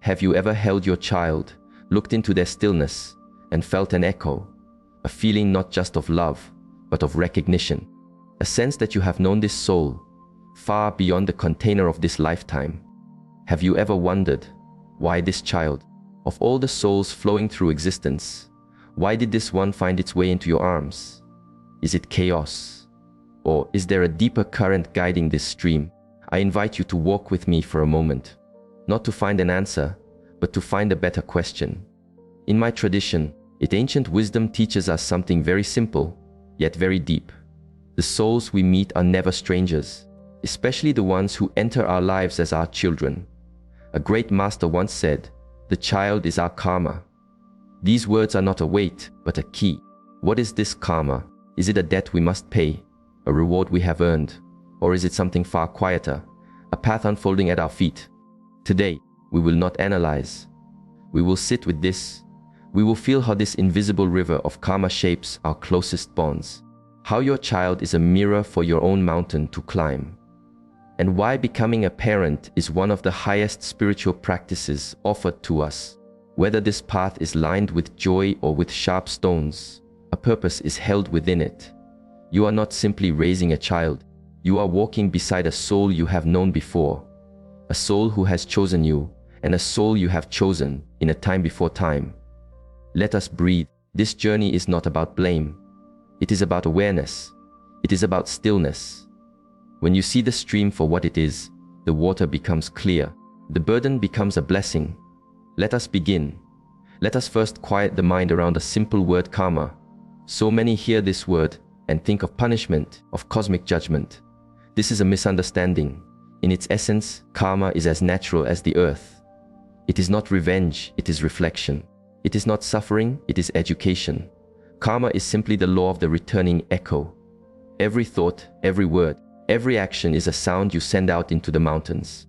Have you ever held your child, looked into their stillness, and felt an echo, a feeling not just of love, but of recognition, a sense that you have known this soul far beyond the container of this lifetime? Have you ever wondered why this child, of all the souls flowing through existence, why did this one find its way into your arms? Is it chaos? Or is there a deeper current guiding this stream? I invite you to walk with me for a moment, not to find an answer, but to find a better question. In my tradition, ancient wisdom teaches us something very simple, yet very deep. The souls we meet are never strangers, especially the ones who enter our lives as our children. A great master once said, "The child is our karma." These words are not a weight, but a key. What is this karma? Is it a debt we must pay, a reward we have earned, or is it something far quieter, a path unfolding at our feet? Today, we will not analyze. We will sit with this. We will feel how this invisible river of karma shapes our closest bonds, how your child is a mirror for your own mountain to climb, and why becoming a parent is one of the highest spiritual practices offered to us. Whether this path is lined with joy or with sharp stones, a purpose is held within it. You are not simply raising a child, you are walking beside a soul you have known before, a soul who has chosen you, and a soul you have chosen in a time before time. Let us breathe. This journey is not about blame. It is about awareness. It is about stillness. When you see the stream for what it is, the water becomes clear. The burden becomes a blessing. Let us begin. Let us first quiet the mind around a simple word, karma. So many hear this word and think of punishment, of cosmic judgment. This is a misunderstanding. In its essence, karma is as natural as the earth. It is not revenge, it is reflection. It is not suffering, it is education. Karma is simply the law of the returning echo. Every thought, every word, every action is a sound you send out into the mountains.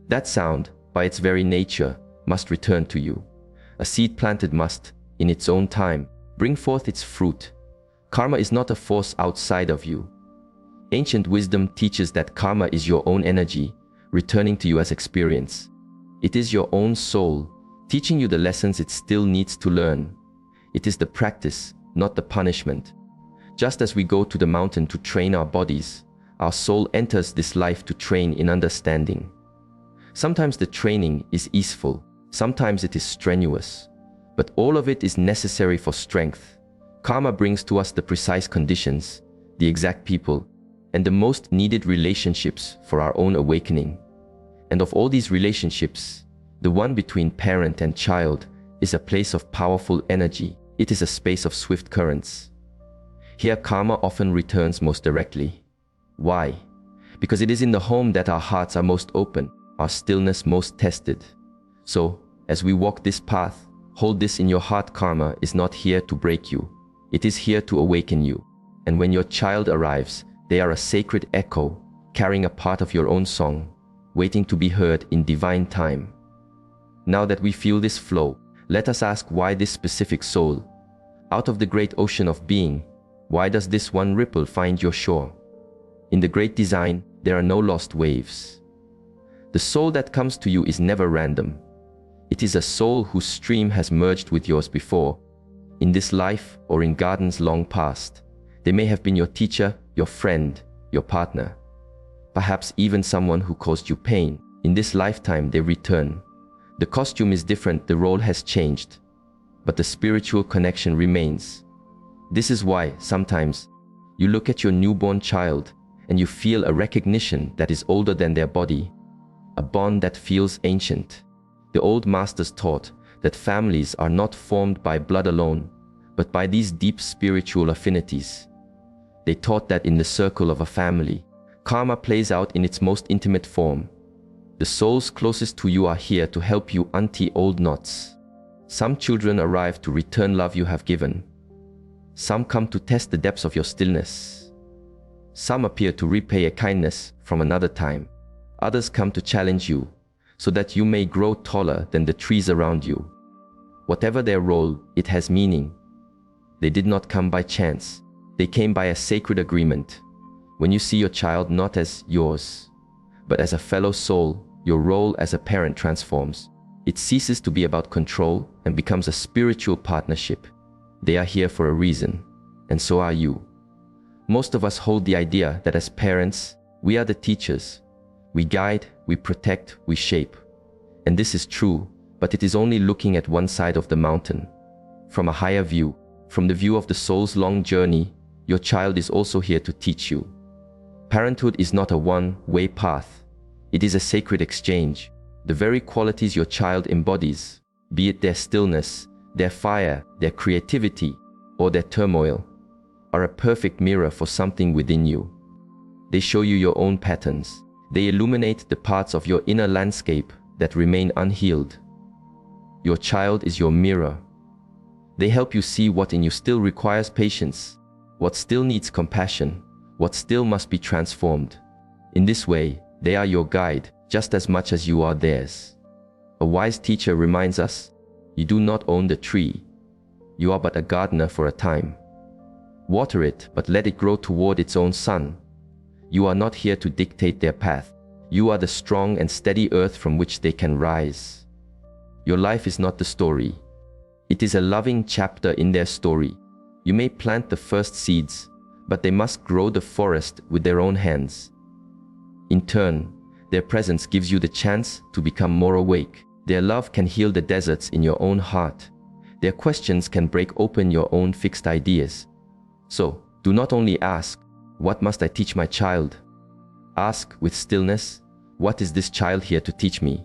That sound, by its very nature, must return to you. A seed planted must, in its own time, bring forth its fruit. Karma is not a force outside of you. Ancient wisdom teaches that karma is your own energy, returning to you as experience. It is your own soul, teaching you the lessons it still needs to learn. It is the practice, not the punishment. Just as we go to the mountain to train our bodies, our soul enters this life to train in understanding. Sometimes the training is easeful, sometimes it is strenuous, but all of it is necessary for strength. Karma brings to us the precise conditions, the exact people, and the most needed relationships for our own awakening. And of all these relationships, the one between parent and child is a place of powerful energy. It is a space of swift currents. Here karma often returns most directly. Why? Because it is in the home that our hearts are most open, our stillness most tested. So, as we walk this path, hold this in your heart: karma is not here to break you. It is here to awaken you. And when your child arrives, they are a sacred echo, carrying a part of your own song, waiting to be heard in divine time. Now that we feel this flow, let us ask why this specific soul. Out of the great ocean of being, why does this one ripple find your shore? In the great design, there are no lost waves. The soul that comes to you is never random. It is a soul whose stream has merged with yours before, in this life or in gardens long past. They may have been your teacher, your friend, your partner, perhaps even someone who caused you pain. In this lifetime, they return. The costume is different, the role has changed, but the spiritual connection remains. This is why, sometimes, you look at your newborn child and you feel a recognition that is older than their body, a bond that feels ancient. The old masters taught that families are not formed by blood alone, but by these deep spiritual affinities. They taught that in the circle of a family, karma plays out in its most intimate form. The souls closest to you are here to help you untie old knots. Some children arrive to return love you have given. Some come to test the depths of your stillness. Some appear to repay a kindness from another time. Others come to challenge you, so that you may grow taller than the trees around you. Whatever their role, it has meaning. They did not come by chance. They came by a sacred agreement. When you see your child not as yours, but as a fellow soul, your role as a parent transforms. It ceases to be about control and becomes a spiritual partnership. They are here for a reason, and so are you. Most of us hold the idea that as parents, we are the teachers. We guide, we protect, we shape. And this is true, but it is only looking at one side of the mountain. From a higher view, from the view of the soul's long journey, your child is also here to teach you. Parenthood is not a one-way path. It is a sacred exchange. The very qualities your child embodies, be it their stillness, their fire, their creativity, or their turmoil, are a perfect mirror for something within you. They show you your own patterns. They illuminate the parts of your inner landscape that remain unhealed. Your child is your mirror. They help you see what in you still requires patience, what still needs compassion, what still must be transformed. In this way, they are your guide just as much as you are theirs. A wise teacher reminds us, you do not own the tree. You are but a gardener for a time. Water it, but let it grow toward its own sun. You are not here to dictate their path. You are the strong and steady earth from which they can rise. Your life is not the story. It is a loving chapter in their story. You may plant the first seeds, but they must grow the forest with their own hands. In turn, their presence gives you the chance to become more awake. Their love can heal the deserts in your own heart. Their questions can break open your own fixed ideas. So, do not only ask, what must I teach my child? Ask with stillness, what is this child here to teach me?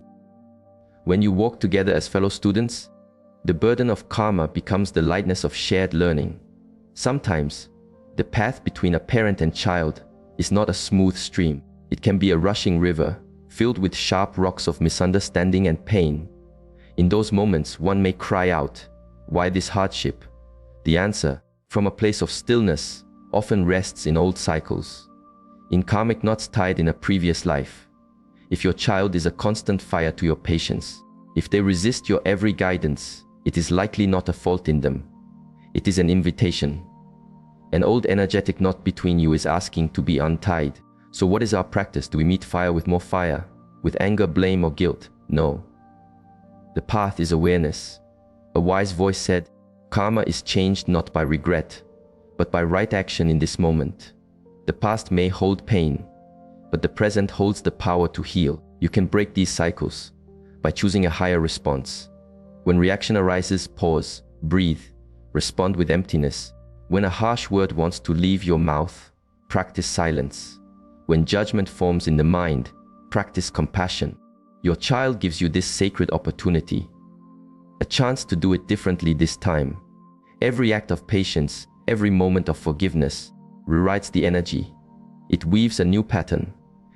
When you walk together as fellow students, the burden of karma becomes the lightness of shared learning. Sometimes, the path between a parent and child is not a smooth stream. It can be a rushing river, filled with sharp rocks of misunderstanding and pain. In those moments, one may cry out, why this hardship? The answer, from a place of stillness, often rests in old cycles, in karmic knots tied in a previous life. If your child is a constant fire to your patience, if they resist your every guidance, it is likely not a fault in them. It is an invitation. An old energetic knot between you is asking to be untied. So what is our practice? Do we meet fire with more fire? With anger, blame, or guilt? No. The path is awareness. A wise voice said, karma is changed not by regret, but by right action in this moment. The past may hold pain, but the present holds the power to heal. You can break these cycles by choosing a higher response. When reaction arises, pause, breathe, respond with emptiness. When a harsh word wants to leave your mouth, practice silence. When judgment forms in the mind, practice compassion. Your child gives you this sacred opportunity, a chance to do it differently this time. Every act of patience, every moment of forgiveness, rewrites the energy. It weaves a new pattern.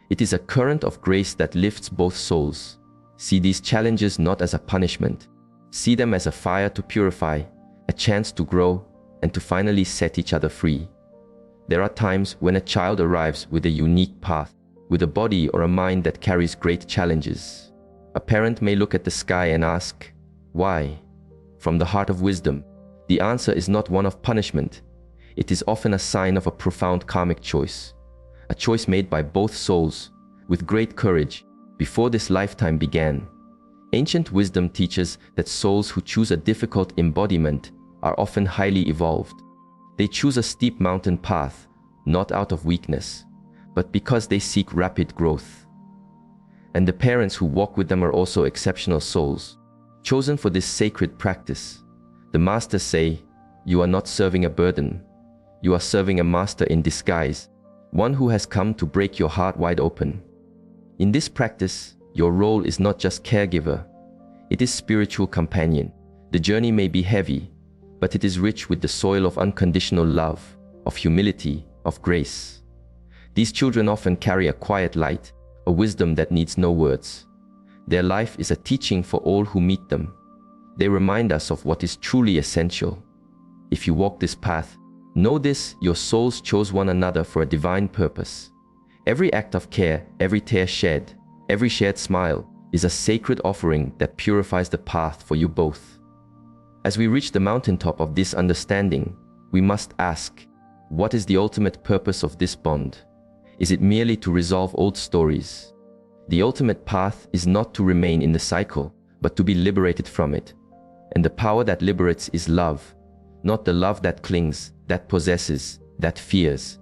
It is a current of grace that lifts both souls. See these challenges not as a punishment. See them as a fire to purify, a chance to grow, and to finally set each other free. There are times when a child arrives with a unique path, with a body or a mind that carries great challenges. A parent may look at the sky and ask, why? From the heart of wisdom, the answer is not one of punishment. It is often a sign of a profound karmic choice, a choice made by both souls, with great courage, before this lifetime began. Ancient wisdom teaches that souls who choose a difficult embodiment are often highly evolved. They choose a steep mountain path, not out of weakness, but because they seek rapid growth. And the parents who walk with them are also exceptional souls, chosen for this sacred practice. The masters say, you are not serving a burden. You are serving a master in disguise, one who has come to break your heart wide open. In this practice, your role is not just caregiver. It is spiritual companion. The journey may be heavy, but it is rich with the soil of unconditional love, of humility, of grace. These children often carry a quiet light, a wisdom that needs no words. Their life is a teaching for all who meet them. They remind us of what is truly essential. If you walk this path, know this, your souls chose one another for a divine purpose. Every act of care, every tear shed, every shared smile is a sacred offering that purifies the path for you both. As we reach the mountaintop of this understanding, we must ask, what is the ultimate purpose of this bond? Is it merely to resolve old stories? The ultimate path is not to remain in the cycle, but to be liberated from it. And the power that liberates is love, not the love that clings, that possesses, that fears,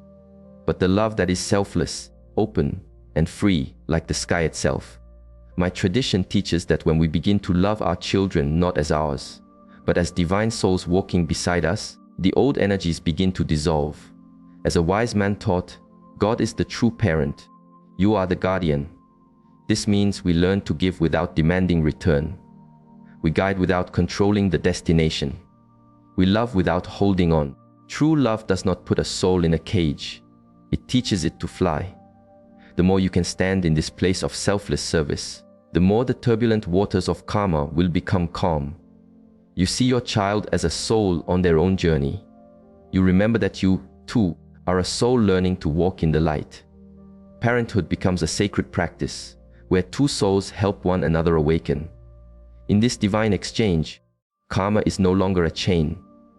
but the love that is selfless, open, and free like the sky itself. My tradition teaches that when we begin to love our children not as ours, but as divine souls walking beside us, the old energies begin to dissolve. As a wise man taught, God is the true parent. You are the guardian. This means we learn to give without demanding return. We guide without controlling the destination. We love without holding on. True love does not put a soul in a cage. It teaches it to fly. The more you can stand in this place of selfless service, the more the turbulent waters of karma will become calm. You see your child as a soul on their own journey. You remember that you, too, are a soul learning to walk in the light. Parenthood becomes a sacred practice, where two souls help one another awaken. In this divine exchange, karma is no longer a chain.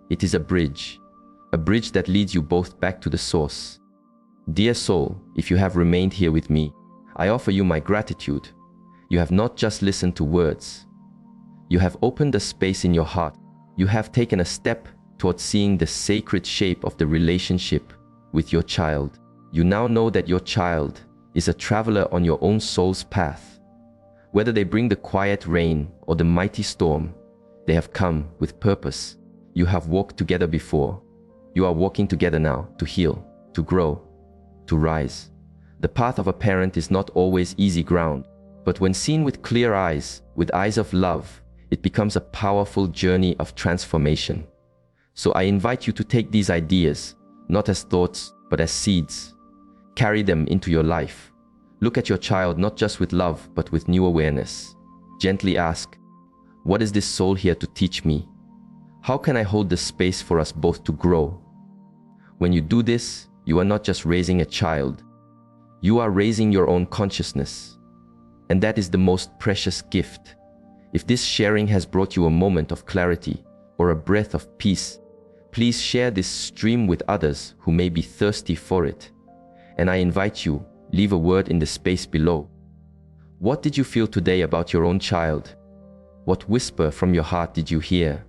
It is a bridge that leads you both back to the source. Dear soul, if you have remained here with me, I offer you my gratitude. You have not just listened to words. You have opened a space in your heart. You have taken a step towards seeing the sacred shape of the relationship with your child. You now know that your child is a traveler on your own soul's path. Whether they bring the quiet rain or the mighty storm, they have come with purpose. You have walked together before. You are walking together now to heal, to grow, to rise. The path of a parent is not always easy ground, but when seen with clear eyes, with eyes of love, it becomes a powerful journey of transformation. So I invite you to take these ideas, not as thoughts, but as seeds. Carry them into your life. Look at your child not just with love, but with new awareness. Gently ask, what is this soul here to teach me? How can I hold the space for us both to grow? When you do this, you are not just raising a child. You are raising your own consciousness. And that is the most precious gift. If this sharing has brought you a moment of clarity or a breath of peace, please share this stream with others who may be thirsty for it. And I invite you, leave a word in the space below. What did you feel today about your own child? What whisper from your heart did you hear?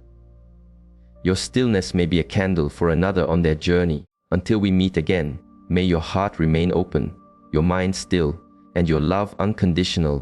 Your stillness may be a candle for another on their journey. Until we meet again, may your heart remain open, your mind still, and your love unconditional.